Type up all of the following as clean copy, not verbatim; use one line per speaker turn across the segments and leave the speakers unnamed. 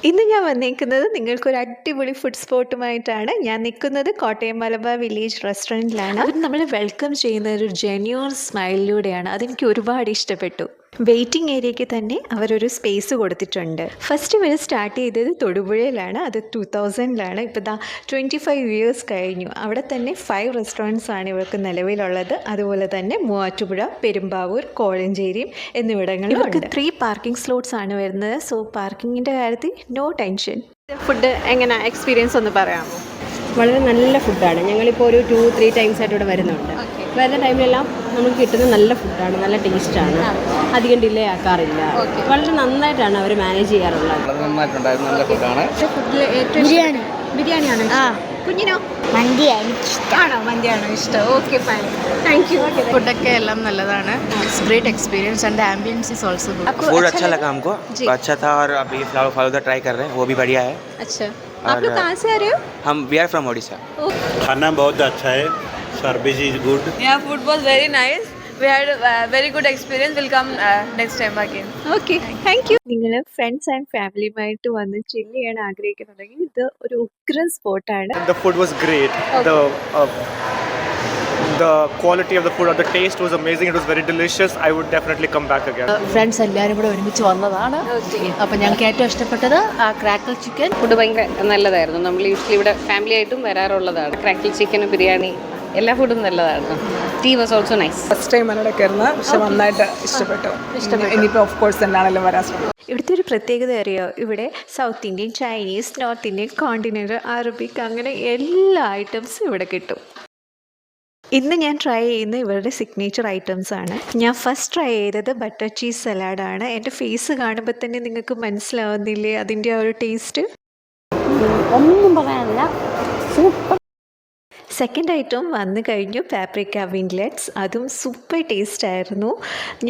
ഇന്ന് ഞാൻ വന്നേക്കുന്നത് നിങ്ങൾക്കൊരു അടിപൊളി ഫുഡ് സ്പോട്ടുമായിട്ടാണ്. ഞാൻ നിൽക്കുന്നത് കോട്ടയം മലബാർ വില്ലേജ് റെസ്റ്റോറൻറ്റിലാണ്. അവർ നമ്മളെ വെൽക്കം ചെയ്യുന്ന ഒരു ജെന്യൂൻ സ്മൈലിലൂടെയാണ്. അതെനിക്ക് ഒരുപാട് ഇഷ്ടപ്പെട്ടു. വെയിറ്റിംഗ് ഏരിയയ്ക്ക് തന്നെ അവരൊരു സ്പേസ് കൊടുത്തിട്ടുണ്ട്. ഫസ്റ്റ് ഇവർ സ്റ്റാർട്ട് ചെയ്തത് തൊടുപുഴയിലാണ്. അത് 2000-ലാണ്. ഇപ്പോൾ 25 ഇയേഴ്സ് കഴിഞ്ഞു. അവിടെ തന്നെ 5 റെസ്റ്റോറൻറ്റ്സ് ആണ് ഇവർക്ക് നിലവിലുള്ളത്. അതുപോലെ തന്നെ മൂവാറ്റുപുഴ, പെരുമ്പാവൂർ, കോഴഞ്ചേരിയും എന്നിവിടങ്ങളിലും ഇവർക്ക് 3 പാർക്കിംഗ് സ്ലോട്ട്സ് ആണ് വരുന്നത്. സോ പാർക്കിങ്ങിൻ്റെ കാര്യത്തിൽ നോ ടെൻഷൻ. ഫുഡ് എങ്ങനെ എക്സ്പീരിയൻസ് ഒന്ന് പറയാമോ?
വളരെ നല്ല ഫുഡാണ്. ഞങ്ങളിപ്പോൾ ഒരു 2-3 ടൈംസ് ആയിട്ട് ഇവിടെ വരുന്നുണ്ട്. വരുന്ന ടൈമിലെല്ലാം നമുക്ക് കിട്ടുന്ന നല്ല ഫുഡാണ്, നല്ല ടേസ്റ്റാണ്, അധികം ഡിലേ ആക്കാറില്ല. വളരെ നന്നായിട്ടാണ് അവർ മാനേജ് ചെയ്യാറുള്ളത്.
നല്ല ഫുഡാണ്.
ഫുഡിൽ ഏറ്റവും ബിരിയാണിയാണ്. കുഞ്ഞിനോ? മന്തിയാണോ? മന്തിയാണോ ഇഷ്ടം? Okay, fine, thank you.
ഫുഡൊക്കെ എല്ലാം നല്ലതാണ്. It's great experience and ambience is also good.
Food अच्छा लगा हमको, अच्छा था. और अभी फ्लावर फालूदा ट्राई कर रहे हैं, वो भी बढ़िया है.
अच्छा, आप लोग कहाँ से आ रहे हो?
हम वी आर फ्रॉम ओडिशा.
खाना बहुत अच्छा है, service is good.
Yeah, food was very nice. We had a very good experience. We'll come next time again.
Okay, thank you. നിങ്ങൾ ഫ്രണ്ട്സ് ആൻഡ് ഫാമിലിയുമായിട്ട് വന്ന് ചില്ല് ചെയ്യാൻ ആഗ്രഹിക്കുന്നുണ്ടെങ്കിൽ ഇത് ഒരു ഉഗ്രൻ സ്പോട്ടാണ്.
The food was great. The quality of the food or the taste was amazing. It was very delicious. I would definitely come back again.
Friends എല്ലാവരും കൂടെ ഒരുമിച്ച് വന്നതാണ്. അപ്പം ഞങ്ങൾക്ക് ഏറ്റവും ഇഷ്ടപ്പെട്ടത് ആ ക്രാക്കിൾ ചിക്കൻ.
ഫുഡ് ഭയങ്കര നല്ലതായിരുന്നു. നമ്മൾ യൂഷ്വലി ഇവിടെ ഫാമിലി ആയിട്ടും വരാറുള്ളതാണ്. ക്രാക്കിൾ ചിക്കൻ, ബിരിയാണി, എല്ലാ ഫുഡും നല്ലതാണ്. Tea was also nice.
First time ആണ് കയറുന്നത്, പക്ഷെ നന്നായിട്ട് ഇഷ്ടപ്പെട്ടു. ഇനിയിപ്പോൾ ഓഫ് കോഴ്സ് എന്താണെങ്കിലും വരാൻ ശ്രമിക്കും.
ഇവിടുത്തെ ഒരു പ്രത്യേകത അറിയോ? ഇവിടെ south Indian, Chinese, north Indian, continental, Arabic, അങ്ങനെ എല്ലാ ഐറ്റംസും ഇവിടെ കിട്ടും. ഇന്ന് ഞാൻ ട്രൈ ചെയ്യുന്ന ഇവരുടെ സിഗ്നേച്ചർ ഐറ്റംസ് ആണ്. ഞാൻ ഫസ്റ്റ് ട്രൈ ചെയ്തത് ബട്ടർ ചീസ് സലാഡാണ്. എൻ്റെ ഫേസ് കാണുമ്പോൾ തന്നെ നിങ്ങൾക്ക് മനസ്സിലാവുന്നില്ലേ അതിൻ്റെ ആ ഒരു ടേസ്റ്റ്?
ഒന്നും പറയാനില്ല, സൂപ്പർ.
സെക്കൻഡ് ഐറ്റം വന്നു കഴിഞ്ഞു, പാപ്രിക്ക വിംഗ്ലെറ്റ്സ്. അതും സൂപ്പർ ടേസ്റ്റ് ആയിരുന്നു.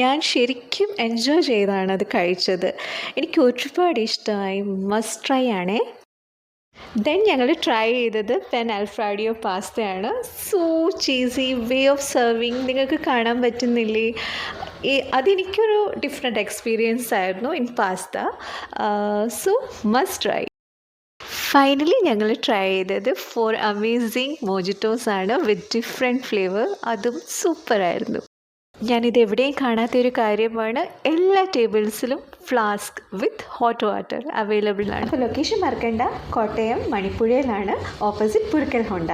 ഞാൻ ശരിക്കും എൻജോയ് ചെയ്താണ് അത് കഴിച്ചത്. എനിക്ക് ഒരുപാട് ഇഷ്ടമായി. മസ്റ്റ് ട്രൈ ആണേ. ദെൻ ഞങ്ങൾ ട്രൈ ചെയ്തത് പെൻ അൽഫ്രാഡിയോ പാസ്തയാണ്. So cheesy, way of serving നിങ്ങൾക്ക് കാണാൻ പറ്റുന്നില്ലേ? അതെനിക്കൊരു ഡിഫറെൻറ്റ് എക്സ്പീരിയൻസ് ആയിരുന്നു in pasta. So must try. Finally ഞങ്ങൾ ട്രൈ ചെയ്തത് 4 അമേസിങ് മോജിറ്റോസ് ആണ് വിത്ത് ഡിഫറെൻറ്റ് ഫ്ലേവർ. അതും സൂപ്പറായിരുന്നു. ഞാനിത് എവിടെയും കാണാത്തൊരു കാര്യമാണ്, എല്ലാ ടേബിൾസിലും flask with hot water available ആണ്. അപ്പോൾ ലൊക്കേഷൻ മറക്കണ്ട, കോട്ടയം മണിപ്പുഴയിലാണ്, ഓപ്പോസിറ്റ് പുഴക്കൽ ഹോണ്ട.